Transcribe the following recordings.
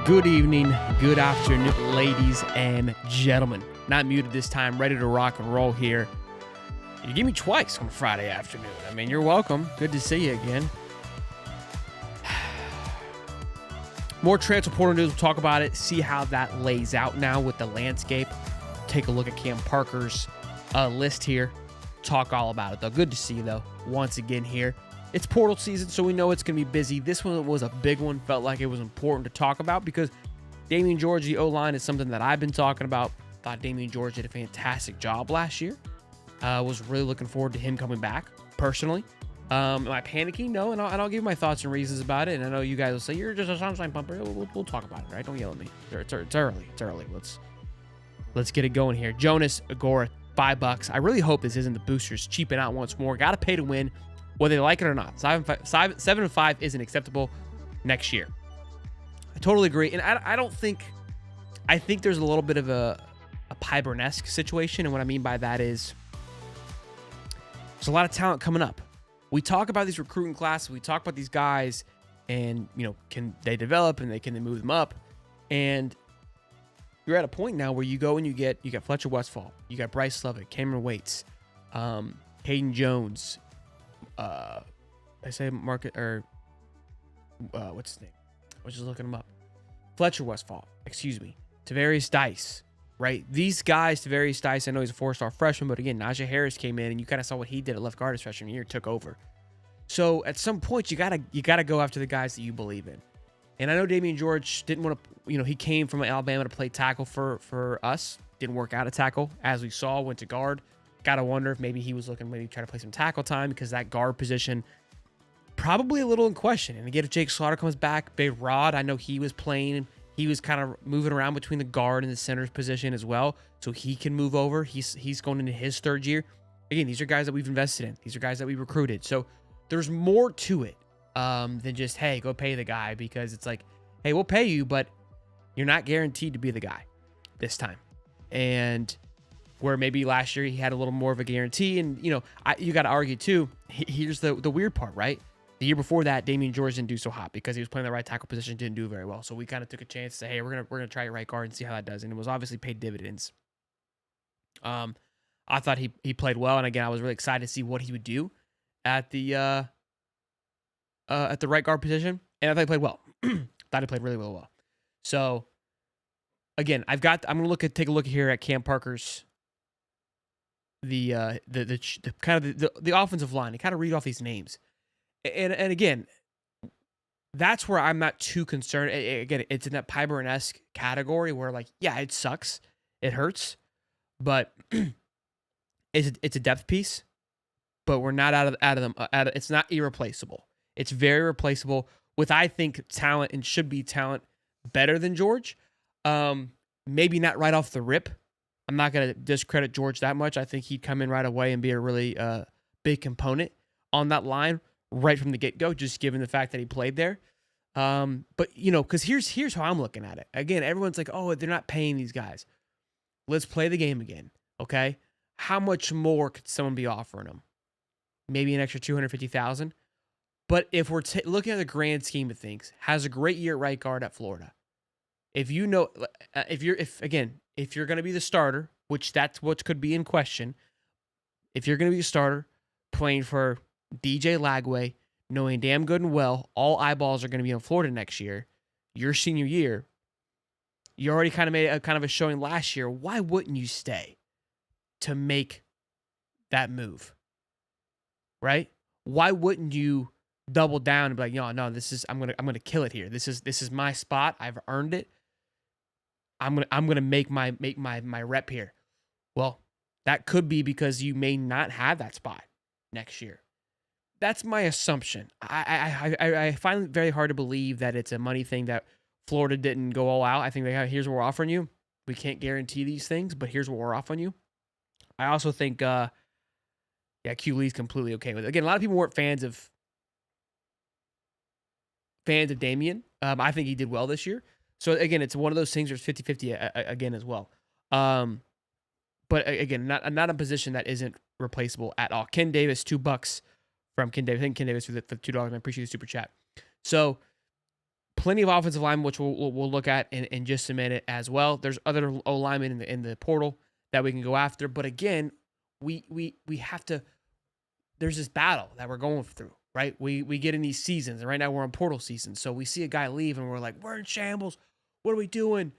Good evening, good afternoon, ladies and gentlemen. Not muted this time, ready to rock and roll here. You give me twice on Friday afternoon. I mean, you're welcome. Good to see you again. More transfer portal news. We'll talk about it, see how that lays out now with the landscape. Take a look at Cam Parker's list here. Talk all about it, though. Good to see you, though, once again here. It's portal season, so we know it's going to be busy. This one was a big one. Felt like it was important to talk about because Damian George, the O-line, is something that I've been talking about. Thought Damian George did a fantastic job last year. Was really looking forward to him coming back, personally. Am I panicking? No, and I'll give my thoughts and reasons about it. And I know you guys will say, you're just a sunshine pumper. We'll talk about it, right? Don't yell at me. It's early. It's early. Let's get it going here. Jonas Agora, $5. I really hope this isn't the boosters cheaping out once more. Got to pay to win, whether they like it or not. 7-5 isn't acceptable next year. I totally agree. And I think there's a little bit of a Pyburn-esque situation. And what I mean by that is there's a lot of talent coming up. We talk about these recruiting classes. We talk about these guys and, can they develop and can they move them up? And you're at a point now where you go and you get Fletcher Westphal. You got Bryce Levitt, Cameron Waits, Hayden Jones, what's his name? I was just looking him up. Fletcher Westphal, Tavarius Dice, right? These guys, Tavarius Dice, I know he's a 4-star freshman, but again, Najee Harris came in and you kind of saw what he did at left guard his freshman year, took over. So at some point, you gotta go after the guys that you believe in. And I know Damian George didn't want to, he came from Alabama to play tackle for us. Didn't work out at tackle, as we saw, went to guard. Gotta wonder if maybe he was looking maybe try to play some tackle time because that guard position probably a little in question. And again, if Jake Slaughter comes back, Big Rod, I know he was playing. He was kind of moving around between the guard and the center's position as well, so he can move over. He's going into his third year. Again, these are guys that we've invested in. These are guys that we recruited. So there's more to it than just, hey, go pay the guy, because it's like, hey, we'll pay you, but you're not guaranteed to be the guy this time. And where maybe last year he had a little more of a guarantee. And, you got to argue too. Here's the weird part, right? The year before that, Damian George didn't do so hot because he was playing the right tackle position, didn't do very well. So we kind of took a chance to say, hey, we're gonna try your right guard and see how that does. And it was obviously paid dividends. I thought he played well, and again, I was really excited to see what he would do at the right guard position. And I thought he played well. Thought he played really, really well. So again, I'm gonna take a look here at Cam Parker's the kind of the offensive line and kind of read off these names. And again, that's where I'm not too concerned. Again, it's in that Pyburn-esque category where, like, yeah, it sucks, it hurts, but it's a depth piece. But we're not out of them. It's not irreplaceable. It's very replaceable with, I think, talent, and should be talent better than George. Maybe not right off the rip. I'm not gonna discredit George that much. I think he'd come in right away and be a really big component on that line right from the get-go, just given the fact that he played there. But, because here's how I'm looking at it. Again, everyone's like, oh, they're not paying these guys. Let's play the game again, okay? How much more could someone be offering them? Maybe an extra $250,000. But if we're looking at the grand scheme of things, has a great year at right guard at Florida. If you're going to be the starter, which that's what could be in question, if you're going to be a starter playing for DJ Lagway, knowing damn good and well all eyeballs are going to be on Florida next year, your senior year, you already kind of made a showing last year. Why wouldn't you stay to make that move? Right? Why wouldn't you double down and be like, no, I'm gonna kill it here. This is my spot. I've earned it. I'm gonna make my rep here. Well, that could be because you may not have that spot next year. That's my assumption. I find it very hard to believe that it's a money thing, that Florida didn't go all out. I think here's what we're offering you. We can't guarantee these things, but here's what we're offering you. I also think, Q Lee's completely okay with it. Again, a lot of people weren't fans of Damian. I think he did well this year. So again, it's one of those things where it's 50-50 again as well. But again, not a position that isn't replaceable at all. Ken Davis, $2 from Ken Davis. Thank Ken Davis for the $2. I appreciate the super chat. So Plenty of offensive linemen, which we'll look at in just a minute as well. There's other O linemen in the portal that we can go after. But again, we have to. There's this battle that we're going through, right? We get in these seasons, and right now we're in portal season. So we see a guy leave, and we're like, we're in shambles. What are we doing?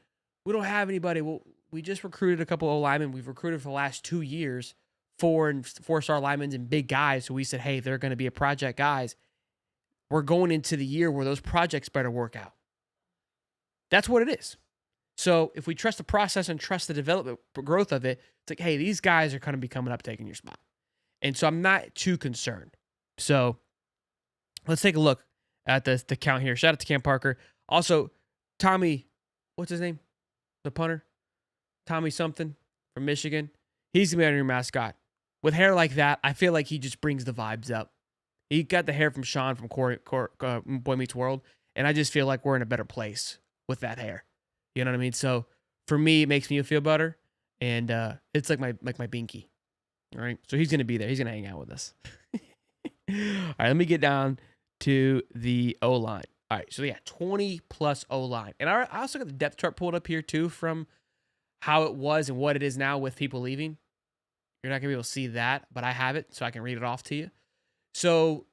We don't have anybody. Well, we just recruited a couple of linemen. We've recruited for the last 2 years, 4-star linemen and big guys. So we said, hey, they're going to be a project guys. We're going into the year where those projects better work out. That's what it is. So if we trust the process and trust the development growth of it, it's like, hey, these guys are going to be coming up taking your spot. And so I'm not too concerned. So let's take a look at the count here. Shout out to Cam Parker. Also, Tommy, what's his name? The punter? Tommy something from Michigan. He's going to be your mascot. With hair like that, I feel like he just brings the vibes up. He got the hair from Sean from Boy Meets World, and I just feel like we're in a better place with that hair. You know what I mean? So for me, it makes me feel better, and it's like my binky. All right, so he's gonna be there. He's gonna hang out with us. All right, let me get down to the O line. All right, so yeah, 20 plus O line, and I also got the depth chart pulled up here too from how it was and what it is now with people leaving. You're not gonna be able to see that, but I have it, so I can read it off to you. So,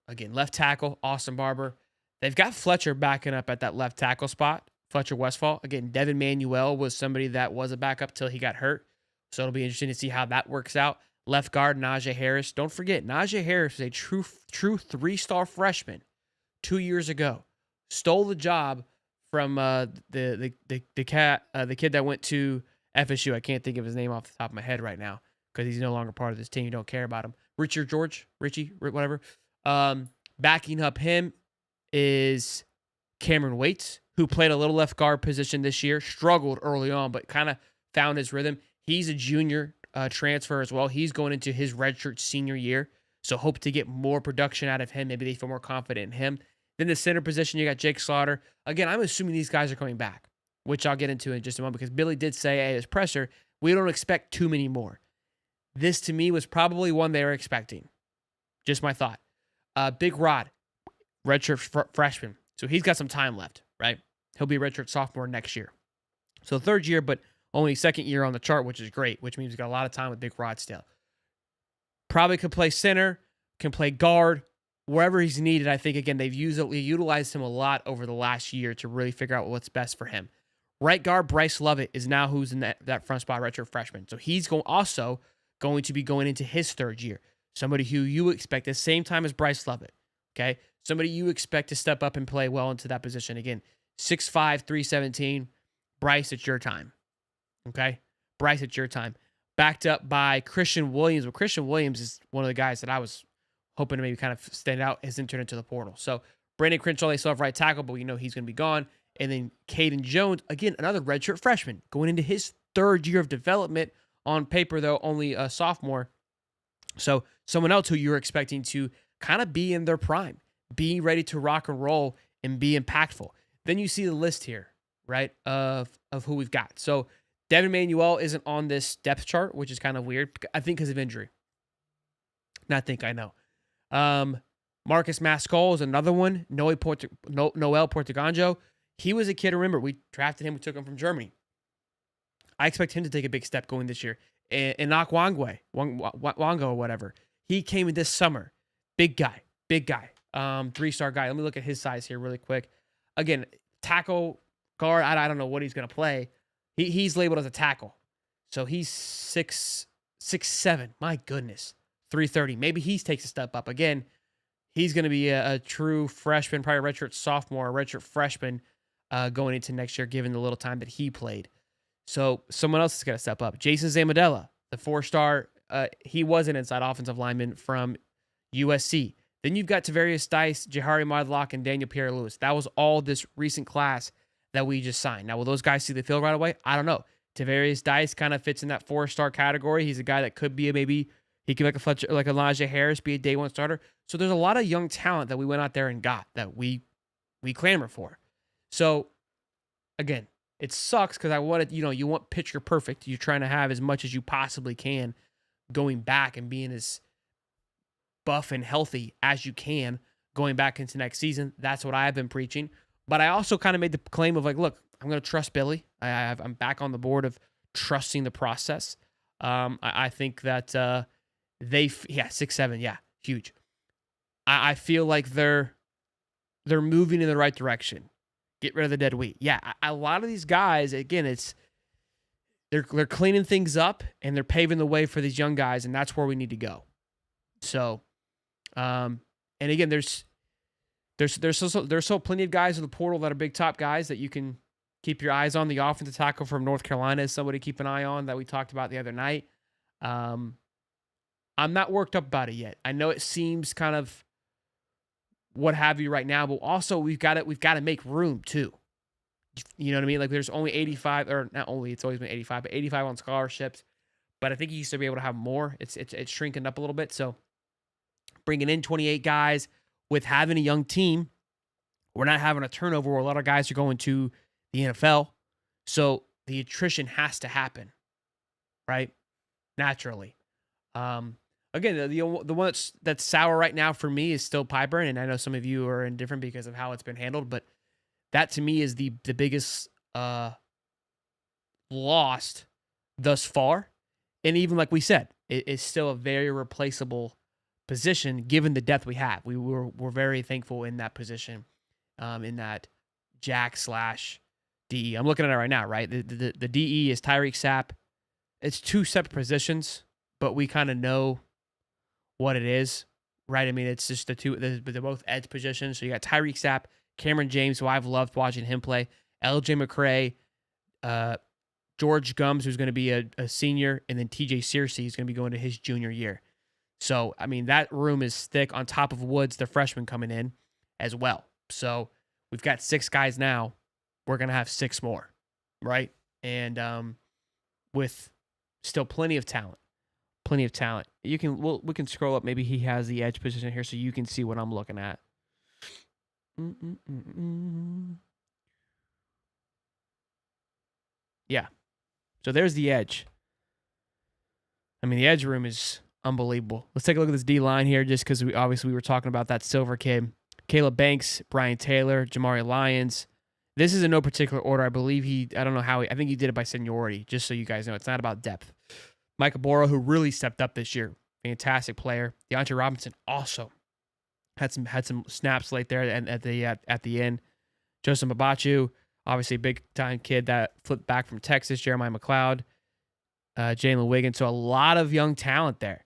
again, left tackle, Austin Barber. They've got Fletcher backing up at that left tackle spot, Fletcher Westfall. Again, Devin Manuel was somebody that was a backup till he got hurt. So it'll be interesting to see how that works out. Left guard, Najee Harris. Don't forget, Najee Harris was a true 3-star freshman 2 years ago. Stole the job from the kid that went to FSU. I can't think of his name off the top of my head right now because he's no longer part of this team. You don't care about him. Richie, whatever. Backing up him is Cameron Waits, who played a little left guard position this year, struggled early on, but kind of found his rhythm. He's a junior transfer as well. He's going into his redshirt senior year, so hope to get more production out of him. Maybe they feel more confident in him. Then the center position, you got Jake Slaughter. Again, I'm assuming these guys are coming back, which I'll get into in just a moment because Billy did say, hey, as presser, we don't expect too many more. This, to me, was probably one they were expecting. Just my thought. Big Rod, redshirt freshman. So he's got some time left, right? He'll be a redshirt sophomore next year. So third year, but only second year on the chart, which is great, which means he's got a lot of time with Big Rod still. Probably could play center, can play guard, wherever he's needed. I think, again, they've utilized him a lot over the last year to really figure out what's best for him. Right guard, Bryce Lovett, is now who's in that front spot, redshirt freshman. So he's also going to be going into his third year. Somebody who you expect the same time as Bryce Lovett, okay? Somebody you expect to step up and play well into that position. Again, 6'5", 317. Bryce, it's your time, okay? Bryce, it's your time. Backed up by Christian Williams. Well, Christian Williams is one of the guys that I was hoping to maybe kind of stand out, has entered into the portal. So Brandon Crenshaw, they still have right tackle, but we know he's going to be gone. And then Caden Jones, again, another redshirt freshman, going into his third year of development. On paper, though, only a sophomore. So someone else who you're expecting to kind of be in their prime, be ready to rock and roll and be impactful. Then you see the list here, right, of who we've got. So Devin Manuel isn't on this depth chart, which is kind of weird, I think because of injury. I know. Marcus Mascol is another one. Noel Portuganjo. He was a kid, remember, we drafted him, we took him from Germany. I expect him to take a big step going this year. And Enoch Wango or whatever. He came in this summer. Big guy. 3-star guy. Let me look at his size here really quick. Again, tackle, guard, I don't know what he's going to play. He's labeled as a tackle. So he's 6'7". My goodness. 330. Maybe he takes a step up. Again, he's going to be a true freshman, probably a redshirt sophomore, a redshirt freshman going into next year, given the little time that he played. So someone else is going to step up. Jason Zamodella, the 4-star, he was an inside offensive lineman from USC. Then you've got Tavarius Dice, Jahari Modlock, and Daniel Pierre-Louis. That was all this recent class that we just signed. Now, will those guys see the field right away? I don't know. Tavarius Dice kind of fits in that 4-star category. He's a guy that could be he could, like a Fletcher, like Elijah Harris, be a day one starter. So there's a lot of young talent that we went out there and got that we clamor for. So, again, it sucks because I wanted, you want picture perfect. You're trying to have as much as you possibly can going back and being as buff and healthy as you can going back into next season. That's what I've been preaching. But I also kind of made the claim of like, look, I'm going to trust Billy. I'm back on the board of trusting the process. I think that they, 6'7", yeah, huge. I feel like they're moving in the right direction. Get rid of the dead weight. Yeah, a lot of these guys, again, they're cleaning things up and they're paving the way for these young guys, and that's where we need to go. So, and again, there's still plenty of guys in the portal that are big top guys that you can keep your eyes on. The offensive tackle from North Carolina is somebody to keep an eye on that we talked about the other night. I'm not worked up about it yet. I know it seems kind of what have you right now, but also we've got to make room too. You know what I mean? Like there's only 85, or not only, it's always been 85, but 85 on scholarships. But I think he used to be able to have more. It's shrinking up a little bit. So bringing in 28 guys with having a young team, we're not having a turnover where a lot of guys are going to the NFL. So the attrition has to happen, right? Naturally. Again, the one that's sour right now for me is still Pyburn, and I know some of you are indifferent because of how it's been handled, but that to me is the biggest lost thus far. And even like we said, it's still a very replaceable position given the depth we have. We're very thankful in that position, in that Jack / DE. I'm looking at it right now, right? The DE is Tyreek Sapp. It's two separate positions, but we kind of know what it is, right? I mean, it's just they're both edge positions. So you got Tyreek Sapp, Cameron James, who I've loved watching him play, LJ McCray, George Gums, who's going to be a senior, and then TJ Searcy is going to be going to his junior year. So, I mean, that room is thick on top of Woods, the freshman coming in as well. So we've got 6 guys now. We're going to have 6 more, right? And with still plenty of talent. We can scroll up. Maybe he has the edge position here so you can see what I'm looking at. Yeah. So there's the edge. I mean, the edge room is unbelievable. Let's take a look at this D line here, just because we were talking about that silver kid. Caleb Banks, Brian Taylor, Jamari Lyons. This is in no particular order. I believe I don't know how I think he did it by seniority, just so you guys know. It's not about depth. Micah Boro, who really stepped up this year. Fantastic player. DeAndre Robinson also had some snaps late there at the end. Joseph Mbachu, obviously a big time kid that flipped back from Texas. Jeremiah McLeod, Jalen Wiggins. So a lot of young talent there.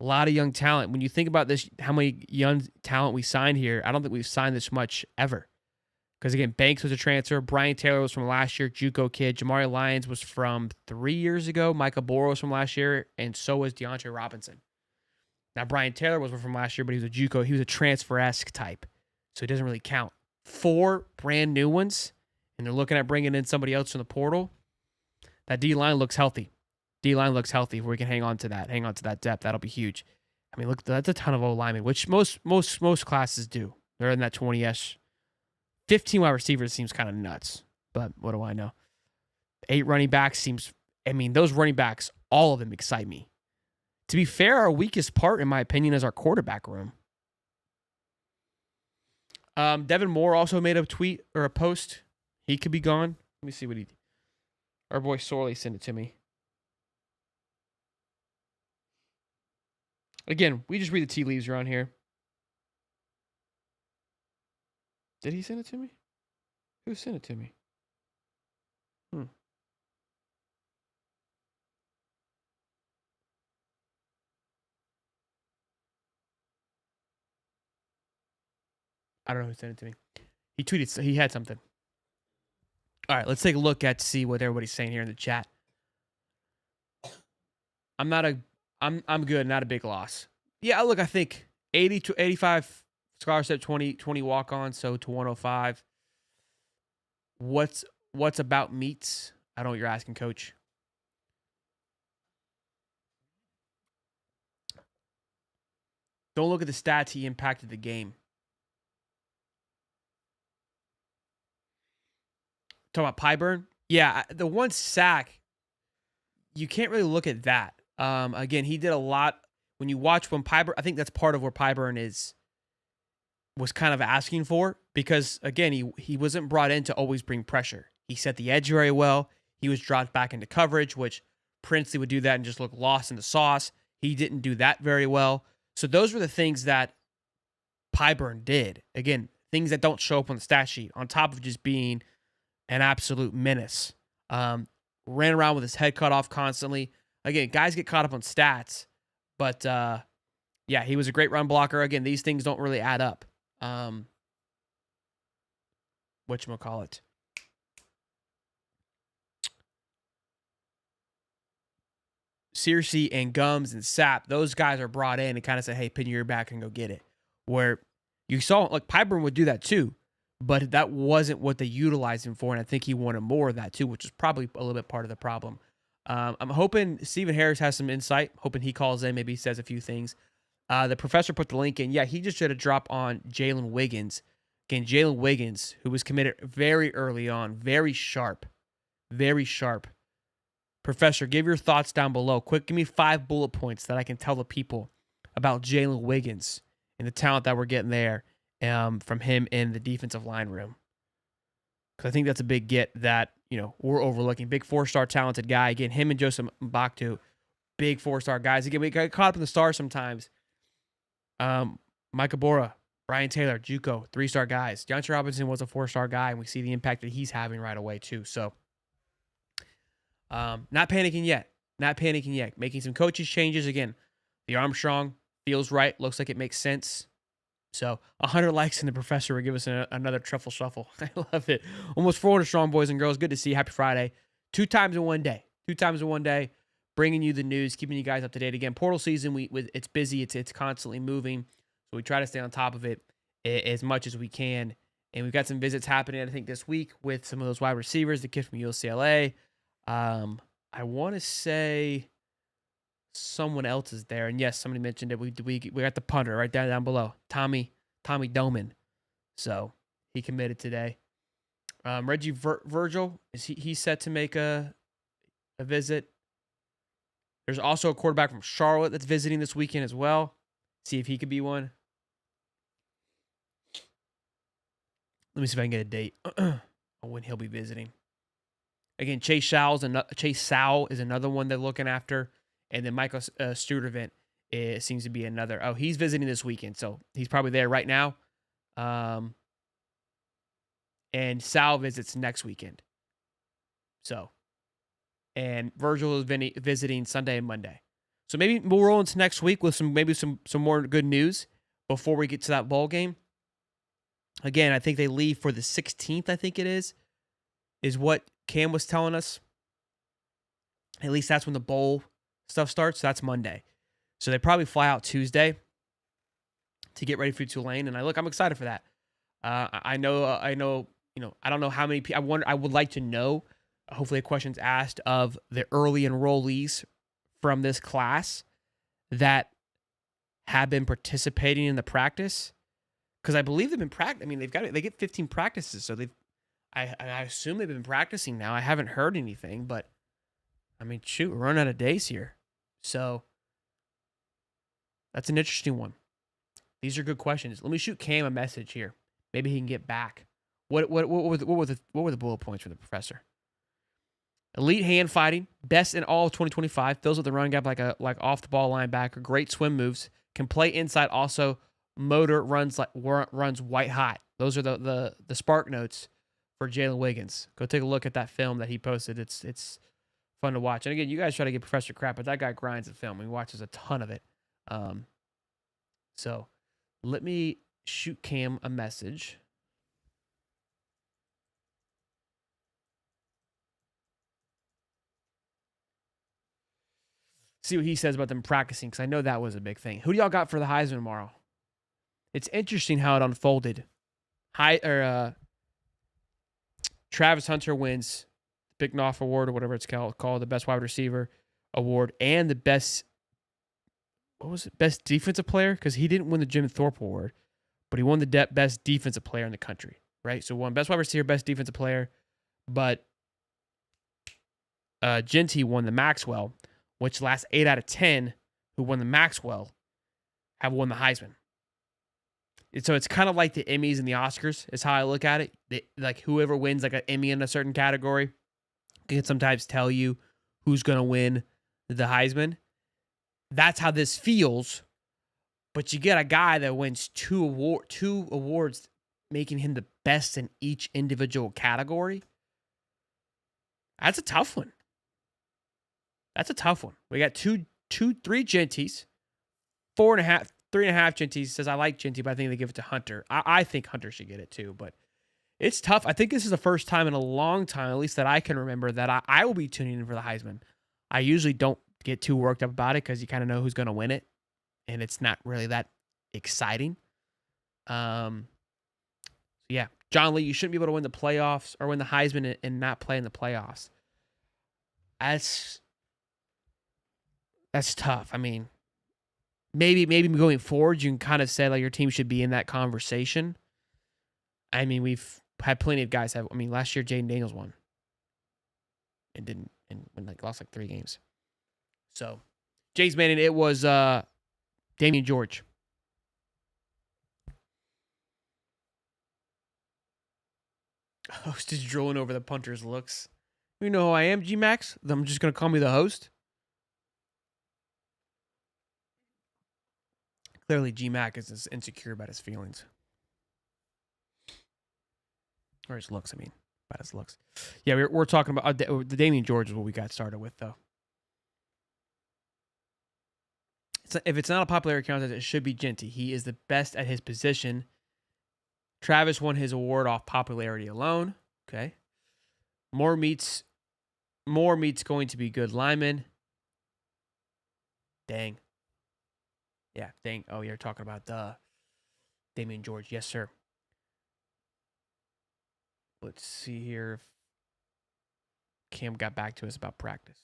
A lot of young talent. When you think about this, how many young talent we signed here, I don't think we've signed this much ever. Because, again, Banks was a transfer. Brian Taylor was from last year, JUCO kid. Jamari Lyons was from 3 years ago. Micah Boro was from last year, and so was DeAndre Robinson. Now, Brian Taylor was from last year, but he was a JUCO. He was a transfer-esque type, so he doesn't really count. 4 brand new ones, and they're looking at bringing in somebody else from the portal. That D-line looks healthy. D-line looks healthy. If we can hang on to that depth, that'll be huge. I mean, look, that's a ton of O-linemen, which most classes do. They're in that 20-ish. 15 wide receivers seems kind of nuts, but what do I know? 8 running backs seems, I mean, those running backs, all of them excite me. To be fair, our weakest part, in my opinion, is our quarterback room. Devin Moore also made a tweet or a post. He could be gone. Let me see what our boy Sorley sent it to me. Again, we just read the tea leaves around here. Did he send it to me? Who sent it to me? I don't know who sent it to me. He tweeted, he had something. All right, let's take a look at to see what everybody's saying here in the chat. I'm good, not a big loss. Yeah, look, I think 80 to 85 scholarship, 20 walk-on, so to 105. What's about meets? I don't know what you're asking, Coach. Don't look at the stats. He impacted the game. Talking about Pyburn? Yeah, the one sack, you can't really look at that. Again, he did a lot. When you watch when Pyburn, I think that's part of where Pyburn is was kind of asking for, because again, he wasn't brought in to always bring pressure. He set the edge very well. He was dropped back into coverage, which Princely would do that and just look lost in the sauce. He didn't do that very well. So those were the things that Pyburn did. Again, things that don't show up on the stat sheet, on top of just being an absolute menace. Ran around with his head cut off constantly. Again, guys get caught up on stats, but yeah, he was a great run blocker. Again, these things don't really add up. Whatchamacallit. Searcy and Gums and Sapp, those guys are brought in and kind of say, hey, pin your back and go get it. Where you saw, like, Pyburn would do that too, but that wasn't what they utilized him for, and I think he wanted more of that too, which is probably a little bit part of the problem. I'm hoping Stephen Harris has some insight, hoping he calls in, maybe he says a few things. The professor put the link in. Yeah, he just did a drop on Jalen Wiggins. Again, Jalen Wiggins, who was committed very early on, very sharp, very sharp. Professor, give your thoughts down below. Quick, give me 5 bullet points that I can tell the people about Jalen Wiggins and the talent that we're getting there from him in the defensive line room. Because I think that's a big get that, you know, we're overlooking. Big 4-star talented guy. Again, him and Joseph Mbaktu, big 4-star guys. Again, we got caught up in the stars sometimes. Micah Bora, Brian Taylor, JUCO, 3-star guys. Deontay Robinson was a 4-star guy, and we see the impact that he's having right away too. So, not panicking yet. Not panicking yet. Making some coaches changes. Again, the Armstrong feels right. Looks like it makes sense. So 100 likes and the professor will give us another truffle shuffle. I love it. Almost 400 strong, boys and girls. Good to see you. Happy Friday. 2 times in one day. 2 times in one day. Bringing you the news, keeping you guys up to date. Again, portal season, it's busy. It's constantly moving. So we try to stay on top of it as much as we can. And we've got some visits happening, I think, this week with some of those wide receivers, the kid from UCLA. I want to say someone else is there. And yes, somebody mentioned it. We got the punter right down below. Tommy Doman. So he committed today. Reggie Virgil, is he set to make a visit? There's also a quarterback from Charlotte that's visiting this weekend as well. See if he could be one. Let me see if I can get a date on when he'll be visiting. Again, Chase Sowell is another one they're looking after. And then Michael Sturdivant seems to be another. Oh, he's visiting this weekend, so he's probably there right now. And Sal visits next weekend. So, and Virgil is visiting Sunday and Monday. So maybe we'll roll into next week with some more good news before we get to that bowl game. Again, I think they leave for the 16th, I think it is what Cam was telling us. At least that's when the bowl stuff starts. So that's Monday. So they probably fly out Tuesday to get ready for Tulane. And I'm excited for that. I know, you know, I don't know how many people, I would like to know, hopefully a question's asked of the early enrollees from this class that have been participating in the practice. Because I believe they've been practicing. I mean, they get 15 practices. So I assume they've been practicing now. I haven't heard anything, but I mean, shoot, we're running out of days here. So that's an interesting one. These are good questions. Let me shoot Cam a message here. Maybe he can get back. What were the bullet points for the professor? Elite hand fighting, best in all of 2025. Fills with the run gap like off the ball linebacker. Great swim moves. Can play inside. Also, motor runs white hot. Those are the spark notes for Jalen Wiggins. Go take a look at that film that he posted. It's fun to watch. And again, you guys try to get Professor crap, but that guy grinds the film. He watches a ton of it. So let me shoot Cam a message. See what he says about them practicing, because I know that was a big thing. Who do y'all got for the Heisman tomorrow? It's interesting how it unfolded. Travis Hunter wins the Big Knopf Award, or whatever it's called, the Best Wide Receiver Award, and the Best Defensive Player, because he didn't win the Jim Thorpe Award, but he won the Best Defensive Player in the country, right? So won Best Wide Receiver, Best Defensive Player, but Genty won the Maxwell, which last 8 out of 10 who won the Maxwell have won the Heisman. So it's kind of like the Emmys and the Oscars is how I look at it. Like whoever wins like an Emmy in a certain category can sometimes tell you who's going to win the Heisman. That's how this feels. But you get a guy that wins two awards, making him the best in each individual category. That's a tough one. We got three Genties, 4.5, 3.5 Genties. Says I like Genty, but I think they give it to Hunter. I think Hunter should get it too, but it's tough. I think this is the first time in a long time, at least that I can remember, that I will be tuning in for the Heisman. I usually don't get too worked up about it because you kind of know who's going to win it, and it's not really that exciting. Yeah, John Lee, you shouldn't be able to win the playoffs or win the Heisman and not play in the playoffs. That's tough. I mean, maybe going forward, you can kind of say like your team should be in that conversation. I mean, we've had plenty of guys have. I mean, last year Jaden Daniels won and didn't, and lost like 3 games. So, James Manning, it was Damian George. Host is drooling over the punter's looks. You know who I am, G-Max? I'm just going to call me the host. Clearly, G-Mac is insecure about his feelings. Or his looks, about his looks. Yeah, we're talking about the Damian George is what we got started with, though. If it's not a popularity contest, it should be Genty. He is the best at his position. Travis won his award off popularity alone. Okay. More meets going to be good linemen. Dang. Yeah, dang. Oh, you're talking about Damian George. Yes, sir. Let's see here if Cam got back to us about practice.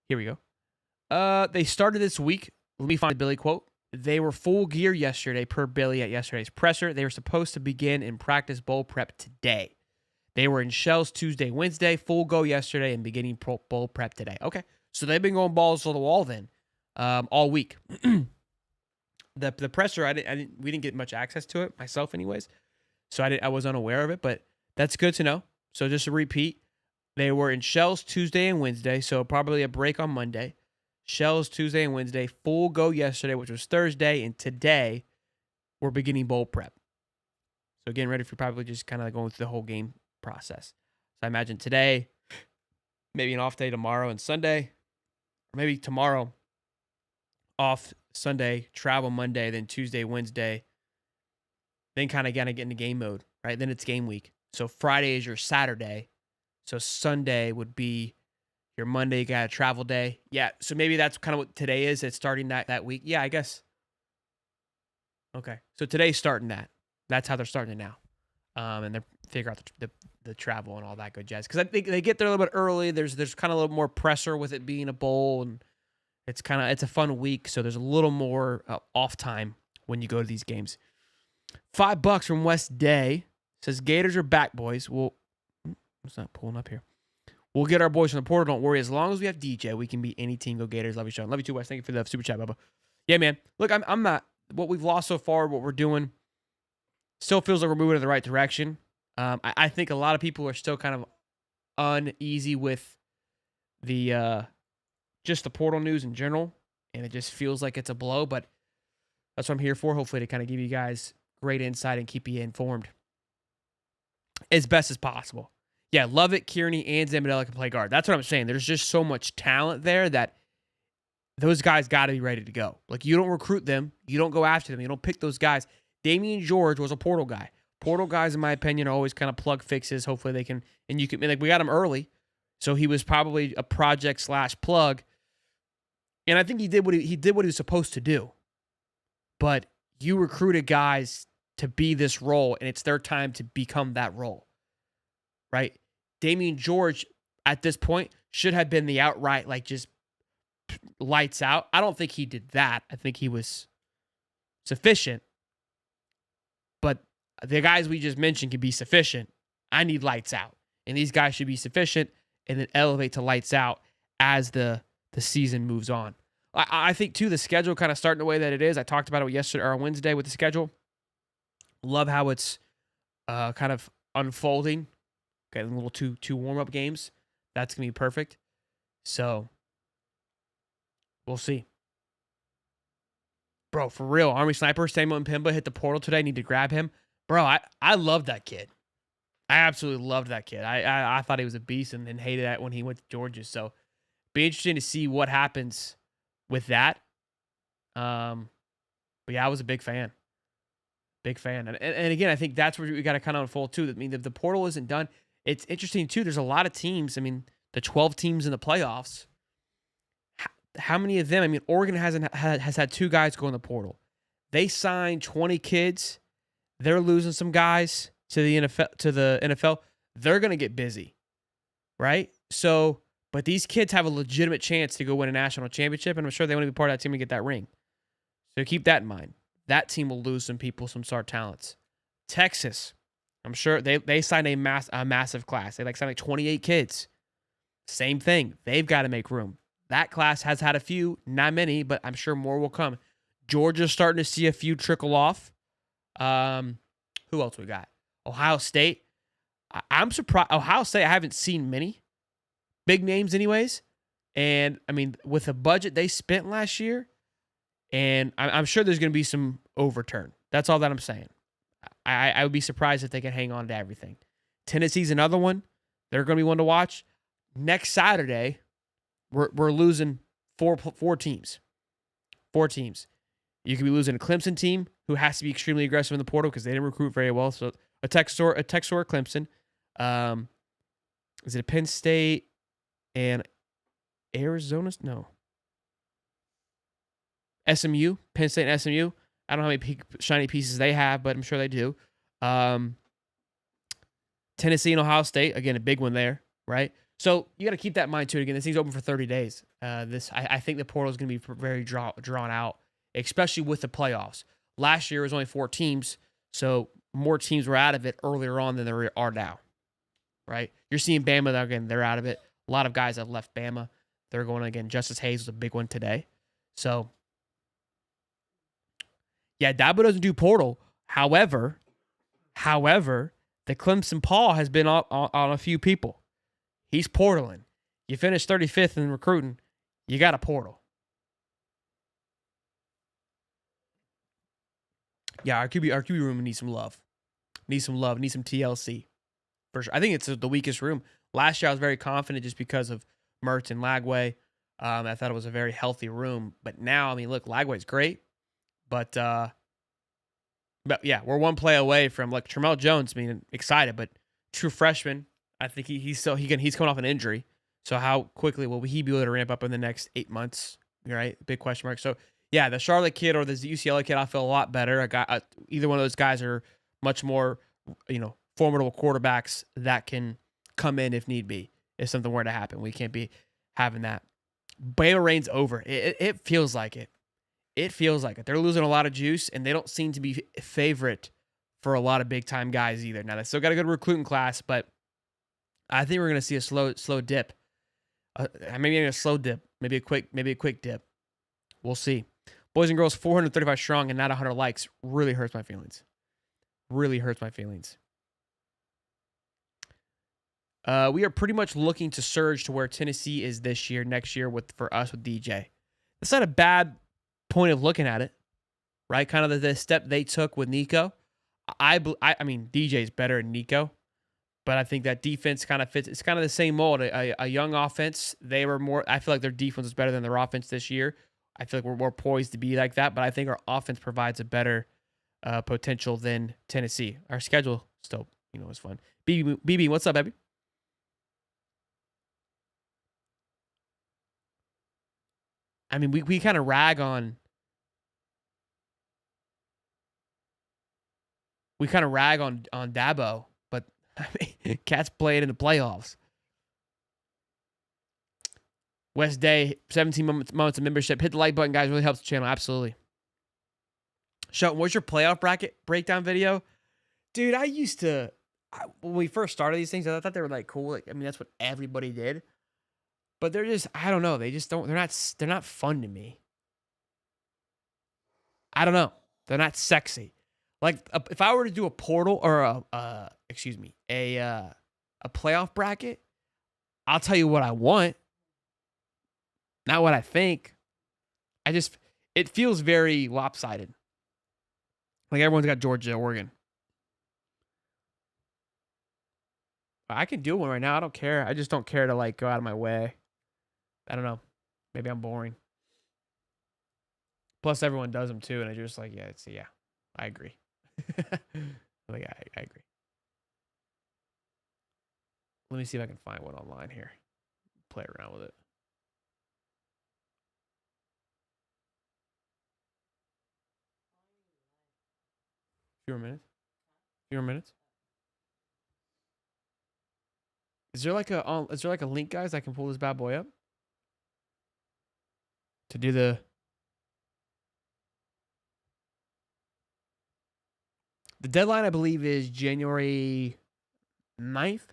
Here we go. They started this week. Let me find the Billy quote. They were full gear yesterday, per Billy at yesterday's presser. They were supposed to begin in practice bowl prep today. They were in shells Tuesday, Wednesday, full go yesterday, and beginning bowl prep today. Okay, so they've been going balls to the wall then, all week. The presser, we didn't get much access to it myself, anyways. So I was unaware of it, but that's good to know. So just to repeat, they were in shells Tuesday and Wednesday, so probably a break on Monday. Shells Tuesday and Wednesday, full go yesterday, which was Thursday, and today we're beginning bowl prep. So getting ready for probably just kind of going through the whole game process. So I imagine today, maybe an off day tomorrow and Sunday, or maybe tomorrow off Sunday, travel Monday, then Tuesday, Wednesday, then kind of get into game mode, right? Then it's game week. So Friday is your Saturday. So Sunday would be your Monday, you got a travel day. Yeah, so maybe that's kind of what today is. It's starting that week. Yeah, I guess. Okay, so today's starting that. That's how they're starting it now. And they're figuring out the travel and all that good jazz. Because I think they get there a little bit early. There's kind of a little more pressure with it being a bowl, and it's a fun week. So there's a little more off time when you go to these games. $5 from West Day says Gators are back, boys. Well, it's not pulling up here. We'll get our boys from the portal. Don't worry. As long as we have DJ, we can beat any team. Go Gators. Love you, Sean. Love you too, Wes. Thank you for the super chat, Bubba. Yeah, man. Look, I'm not. What we've lost so far, what we're doing, still feels like we're moving in the right direction. I think a lot of people are still kind of uneasy with the just the portal news in general, and it just feels like it's a blow. But that's what I'm here for. Hopefully, to kind of give you guys great insight and keep you informed as best as possible. Yeah, Lovett, Kearney, and Zambadella can play guard. That's what I'm saying. There's just so much talent there that those guys got to be ready to go. Like, you don't recruit them. You don't go after them. You don't pick those guys. Damian George was a portal guy. Portal guys, in my opinion, are always kind of plug fixes. Hopefully they can, and you can, like, we got him early, so he was probably a project / plug. And I think he did what he was supposed to do. But you recruited guys to be this role, and it's their time to become that role. Right? Damian George, at this point, should have been the outright, like, just lights out. I don't think he did that. I think he was sufficient. But the guys we just mentioned can be sufficient. I need lights out. And these guys should be sufficient and then elevate to lights out as the season moves on. I think, too, the schedule kind of starting the way that it is. I talked about it yesterday or on Wednesday with the schedule. Love how it's kind of unfolding. Getting a little two warm-up games. That's going to be perfect. So, we'll see. Bro, for real, Army Sniper, Samuel Mpimba hit the portal today. Need to grab him. Bro, I love that kid. I absolutely loved that kid. I thought he was a beast and hated that when he went to Georgia. So, be interesting to see what happens with that. But yeah, I was a big fan. Big fan. And again, I think that's where we got to kind of unfold too. I mean, the portal isn't done. It's interesting too. There's a lot of teams. I mean, the 12 teams in the playoffs. How many of them? I mean, Oregon has had 2 guys go in the portal. They signed 20 kids. They're losing some guys to the NFL. They're going to get busy, right? So, but these kids have a legitimate chance to go win a national championship, and I'm sure they want to be part of that team and get that ring. So keep that in mind. That team will lose some people, some star talents. Texas, I'm sure they signed a massive class. They signed 28 kids. Same thing. They've got to make room. That class has had a few, not many, but I'm sure more will come. Georgia's starting to see a few trickle off. Who else we got? Ohio State. I'm surprised. Ohio State, I haven't seen many big names anyways. And, I mean, with the budget they spent last year, and I'm sure there's going to be some overturn. That's all that I'm saying. I would be surprised if they can hang on to everything. Tennessee's another one. They're going to be one to watch. Next Saturday, we're losing four teams. 4 teams. You could be losing a Clemson team who has to be extremely aggressive in the portal because they didn't recruit very well. So a Texas or Clemson. Is it a Penn State and Arizona? No. SMU, Penn State and SMU. I don't know how many shiny pieces they have, but I'm sure they do. Tennessee and Ohio State, again, a big one there, right? So you got to keep that in mind too. Again, this thing's open for 30 days. I think the portal is going to be very drawn out, especially with the playoffs. Last year it was only 4 teams, so more teams were out of it earlier on than there are now, right? You're seeing Bama, again, they're out of it. A lot of guys have left Bama. They're going again. Justice Hayes was a big one today. So, yeah, Dabo doesn't do portal. However, the Clemson Paul has been on a few people. He's portaling. You finish 35th in recruiting, you got a portal. Yeah, our QB room needs some love. Needs some TLC. For sure. I think it's the weakest room. Last year I was very confident just because of Mertz and Lagway. I thought it was a very healthy room. But now, I mean, look, Lagway's great. But yeah, we're one play away from Tramel Jones being excited, but true freshman. I think he's coming off an injury. So how quickly will he be able to ramp up in the next 8 months? Right, big question mark. So yeah, the Charlotte kid or the UCLA kid, I feel a lot better. Either one of those guys are much more, formidable quarterbacks that can come in if need be. If something were to happen, we can't be having that. Baylor reign's over. It feels like it. It feels like it. They're losing a lot of juice, and they don't seem to be a favorite for a lot of big-time guys either. Now, they still got a good recruiting class, but I think we're going to see a slow dip. Maybe a slow dip. Maybe a quick dip. We'll see. Boys and girls, 435 strong and not 100 likes. Really hurts my feelings. Really hurts my feelings. We are pretty much looking to surge to where Tennessee is this year, next year for us with DJ. That's not a bad point of looking at it, right? Kind of the step they took with Nico. I mean, DJ is better than Nico, but I think that defense kind of fits. It's kind of the same mold. A young offense. They were more. I feel like their defense was better than their offense this year. I feel like we're more poised to be like that, but I think our offense provides a better potential than Tennessee. Our schedule still, is fun. BB, what's up, baby? I mean, we kind of rag on. We kind of rag on Dabo, but I mean, Cats played in the playoffs. West Day, 17 moments of membership. Hit the like button, guys. Really helps the channel. Absolutely. Shelton, what's your playoff bracket breakdown video? Dude, when we first started these things, I thought they were cool. That's what everybody did. But they're just, I don't know. They just don't, they're not fun to me. I don't know. They're not sexy. Like if I were to do a portal or a playoff bracket, I'll tell you what I want, not what I think. It feels very lopsided. Like everyone's got Georgia, Oregon. I can do one right now. I don't care. I just don't care to like go out of my way. I don't know. Maybe I'm boring. Plus, everyone does them too, and I just like, yeah, I agree. Like, I agree. Let me see if I can find one online here. Play around with it. Few more minutes. Is there like a link, guys? I can pull this bad boy up to do the deadline. I believe is January 9th,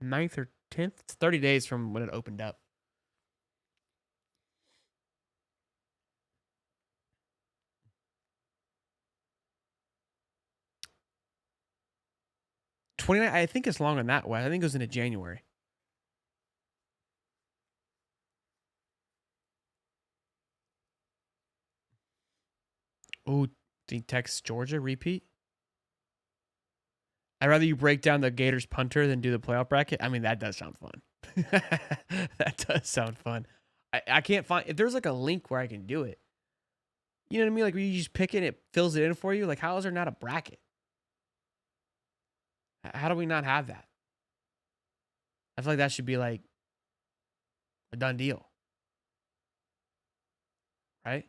9th or 10th. It's 30 days from when it opened up. 29. I think it's longer than that way. I think it goes into January. Oh, think Texas, Georgia repeat? I'd rather you break down the Gators punter than do the playoff bracket. I mean, that does sound fun. That does sound fun. I can't find if there's like a link where I can do it. You know what I mean? Like where you just pick it, it fills it in for you. Like how is there not a bracket? How do we not have that? I feel like that should be like a done deal, right?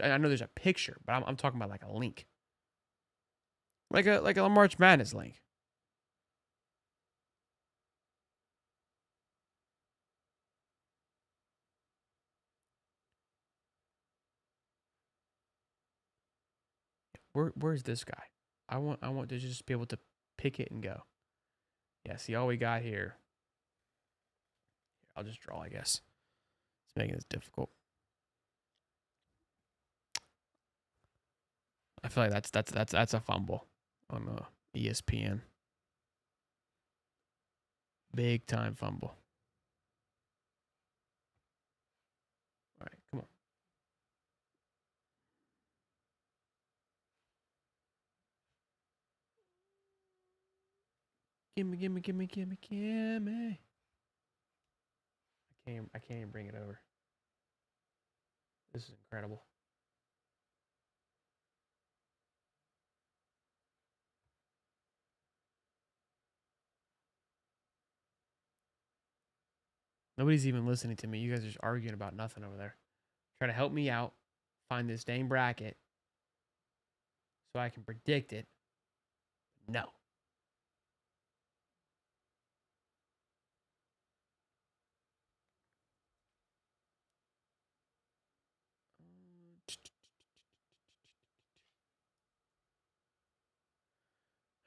I know there's a picture, but I'm talking about like a link, like a March Madness link. Where's this guy? I want to just be able to pick it and go. Yeah, see all we got here. I'll just draw, I guess. It's making this difficult. I feel like that's a fumble on ESPN. Big time fumble. All right, come on. Gimme. I can't even bring it over. This is incredible. Nobody's even listening to me. You guys are just arguing about nothing over there. Trying to help me out, find this dang bracket so I can predict it. No.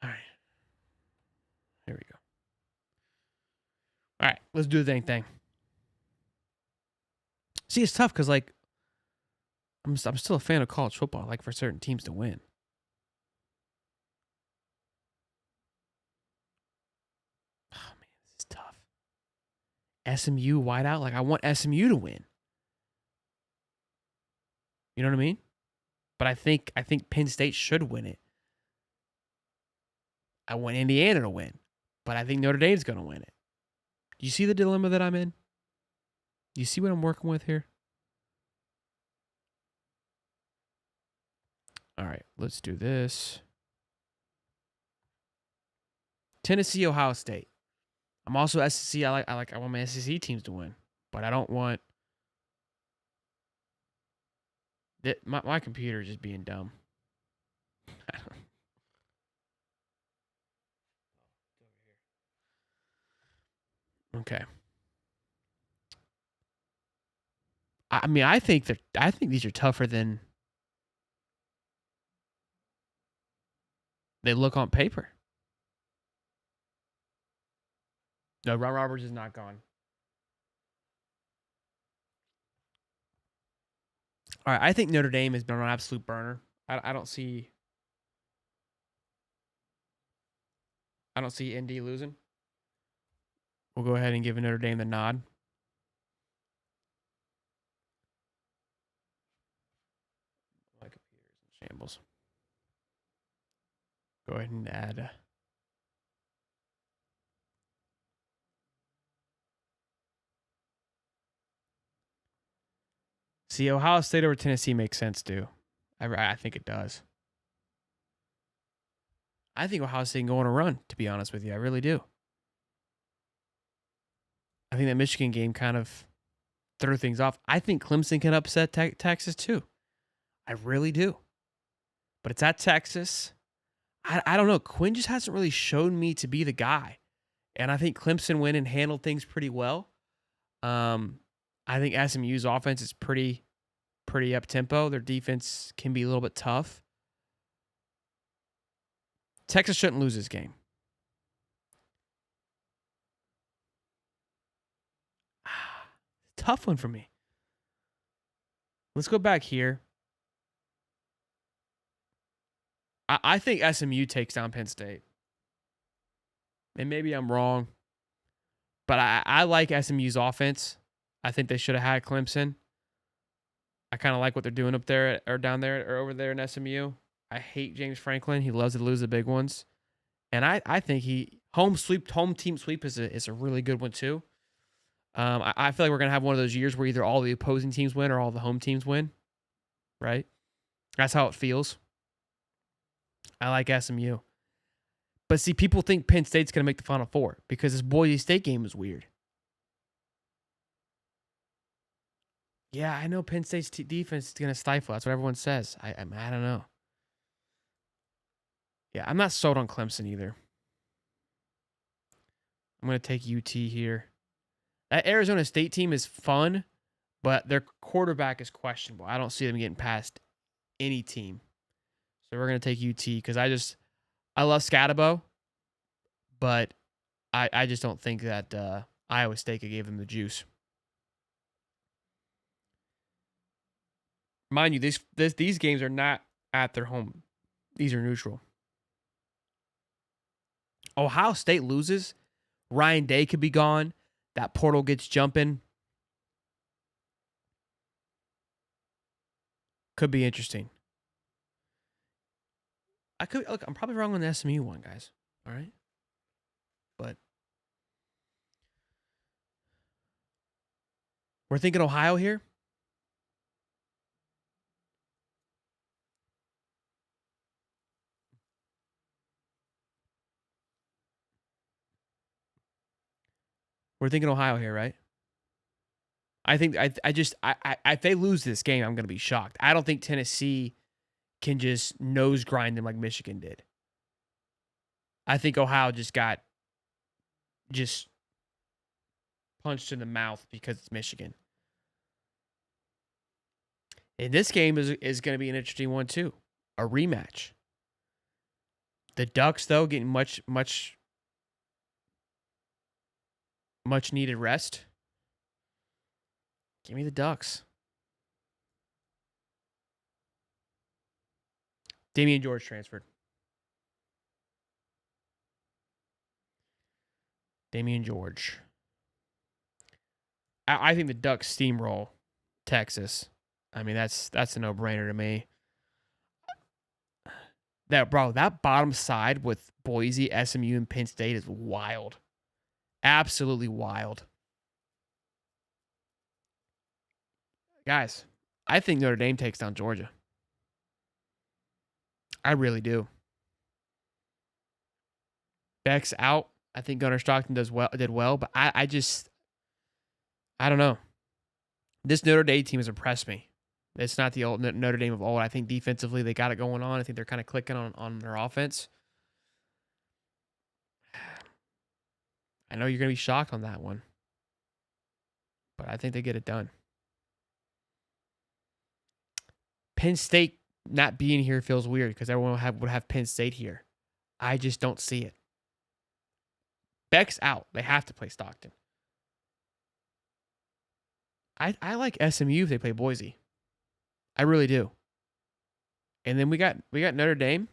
All right. Here we go. All right, let's do the dang thing. See, it's tough because like I'm still a fan of college football. I like for certain teams to win. Oh man, this is tough. SMU wideout, like I want SMU to win. You know what I mean? But I think Penn State should win it. I want Indiana to win, but I think Notre Dame's going to win it. Do you see the dilemma that I'm in? Do you see what I'm working with here? All right, let's do this. Tennessee, Ohio State. I'm also SEC. I want my SEC teams to win, but I don't want that. My computer just being dumb. Okay. I mean, I think these are tougher than. they look on paper. No, Ron Roberts is not gone. All right, I think Notre Dame has been an absolute burner. I don't see ND losing. We'll go ahead and give Notre Dame the nod. My computer's in shambles. Go ahead and add. See, Ohio State over Tennessee makes sense too. I think it does. I think Ohio State can go on a run, to be honest with you. I really do. I think that Michigan game kind of threw things off. I think Clemson can upset Texas too. I really do. But it's at Texas. I don't know. Quinn just hasn't really shown me to be the guy. And I think Clemson went and handled things pretty well. I think SMU's offense is pretty up tempo. Their defense can be a little bit tough. Texas shouldn't lose this game. Tough one for me. Let's go back here. I think SMU takes down Penn State. And maybe I'm wrong. But I like SMU's offense. I think they should have had Clemson. I kind of like what they're doing up there or down there or over there in SMU. I hate James Franklin. He loves to lose the big ones. And I think home team sweep is a really good one too. I feel like we're going to have one of those years where either all the opposing teams win or all the home teams win. Right? That's how it feels. I like SMU. But see, people think Penn State's going to make the Final Four because this Boise State game is weird. Yeah, I know Penn State's defense is going to stifle. That's what everyone says. I don't know. Yeah, I'm not sold on Clemson either. I'm going to take UT here. That Arizona State team is fun, but their quarterback is questionable. I don't see them getting past any team. So we're going to take UT because I love Scatabo, but I just don't think that Iowa State could give them the juice. Mind you, these games are not at their home. These are neutral. Ohio State loses. Ryan Day could be gone. That portal gets jumping. Could be interesting. I'm probably wrong on the SMU one, guys. All right. But we're thinking Ohio here. We're thinking Ohio here, right? I think if they lose this game, I'm going to be shocked. I don't think Tennessee can just nose grind them like Michigan did. I think Ohio just got punched in the mouth because it's Michigan. And this game is going to be an interesting one too. A rematch. The Ducks, though, getting much needed rest. Give me the Ducks. Damian George transferred. Damian George. I think the Ducks steamroll Texas. I mean, that's a no-brainer to me. That bottom side with Boise, SMU, and Penn State is wild. Absolutely wild. Guys, I think Notre Dame takes down Georgia. I really do. Beck's out. I think Gunnar Stockton did well, but I don't know. This Notre Dame team has impressed me. It's not the old Notre Dame of old. I think defensively they got it going on. I think they're kind of clicking on their offense. I know you're going to be shocked on that one, but I think they get it done. Penn State not being here feels weird because everyone would have Penn State here. I just don't see it. Beck's out. They have to play Stockton. I like SMU if they play Boise. I really do. And then we got Notre Dame.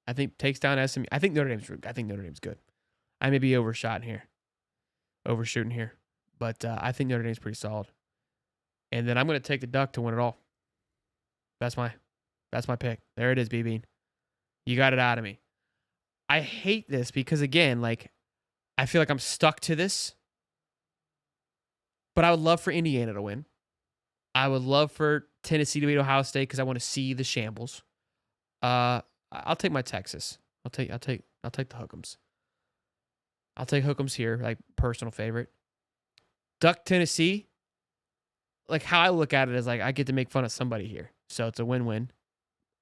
I think takes down SMU. I think Notre Dame's good. I may be overshooting here, but I think Notre Dame's pretty solid. And then I'm going to take the Duck to win it all. That's my pick. There it is, B-Bean. You got it out of me. I hate this because, again, like, I feel like I'm stuck to this. But I would love for Indiana to win. I would love for Tennessee to beat Ohio State because I want to see the shambles. I'll take my Texas. I'll take the Hook'ems. I'll take Hook'ems here, like personal favorite. Duck Tennessee. Like how I look at it is like I get to make fun of somebody here, so it's a win-win.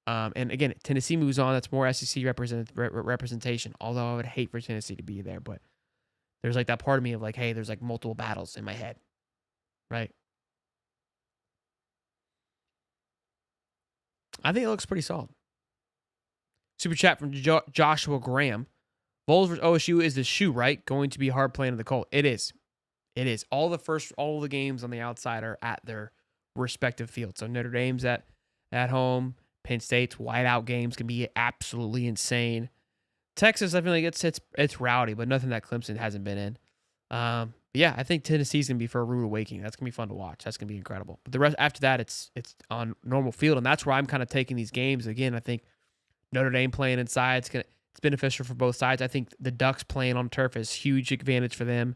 And again, Tennessee moves on. That's more SEC representation. Although I would hate for Tennessee to be there, but there's like that part of me of like, hey, there's like multiple battles in my head, right? I think it looks pretty solid. Super chat from Joshua Graham. Vols versus OSU is the shoe, right? Going to be hard playing to the Colt. It is. It is. All the games on the outside are at their respective fields. So Notre Dame's at home. Penn State's whiteout games can be absolutely insane. Texas, I feel like it's rowdy, but nothing that Clemson hasn't been in. Yeah, I think Tennessee's gonna be for a rude awakening. That's gonna be fun to watch. That's gonna be incredible. But the rest after that, it's on normal field, and that's where I'm kind of taking these games. Again, I think Notre Dame playing inside, it's beneficial for both sides. I think the Ducks playing on turf is huge advantage for them.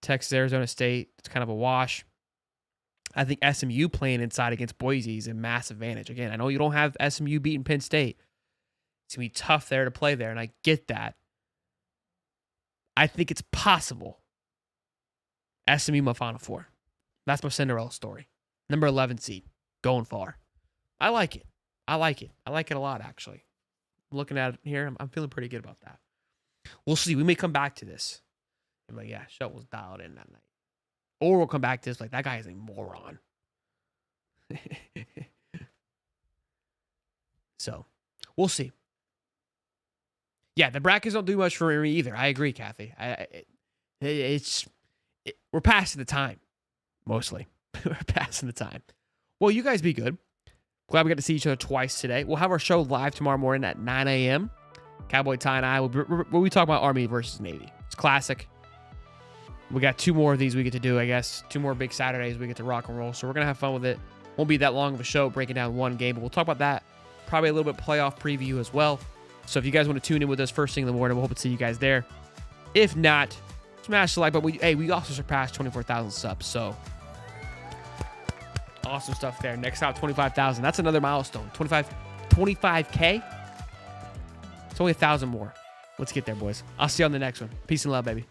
Texas, Arizona State, it's kind of a wash. I think SMU playing inside against Boise is a massive advantage. Again, I know you don't have SMU beating Penn State. It's going to be tough there to play there, and I get that. I think it's possible. SMU my Final Four. That's my Cinderella story. Number 11 seed. Going far. I like it. I like it a lot, actually. Looking at it here, I'm feeling pretty good about that. We'll see. We may come back to this. I'm like, yeah, Shelton was dialed in that night. Or we'll come back to this like, that guy is a moron. So, we'll see. Yeah, the brackets don't do much for me either. I agree, Kathy. We're passing the time, mostly. We're passing the time. Well, you guys be good. Glad we got to see each other twice today. We'll have our show live tomorrow morning at 9 a.m. Cowboy Ty and I will be talking about Army versus Navy. It's classic. We got 2 more of these we get to do, I guess. 2 more big Saturdays we get to rock and roll. So we're going to have fun with it. Won't be that long of a show breaking down one game, but we'll talk about that. Probably a little bit playoff preview as well. So if you guys want to tune in with us first thing in the morning, we'll hope to see you guys there. If not, smash the like button. We also surpassed 24,000 subs. So awesome stuff there. Next stop, 25,000. That's another milestone. 25K. It's only 1,000 more. Let's get there, boys. I'll see you on the next one. Peace and love, baby.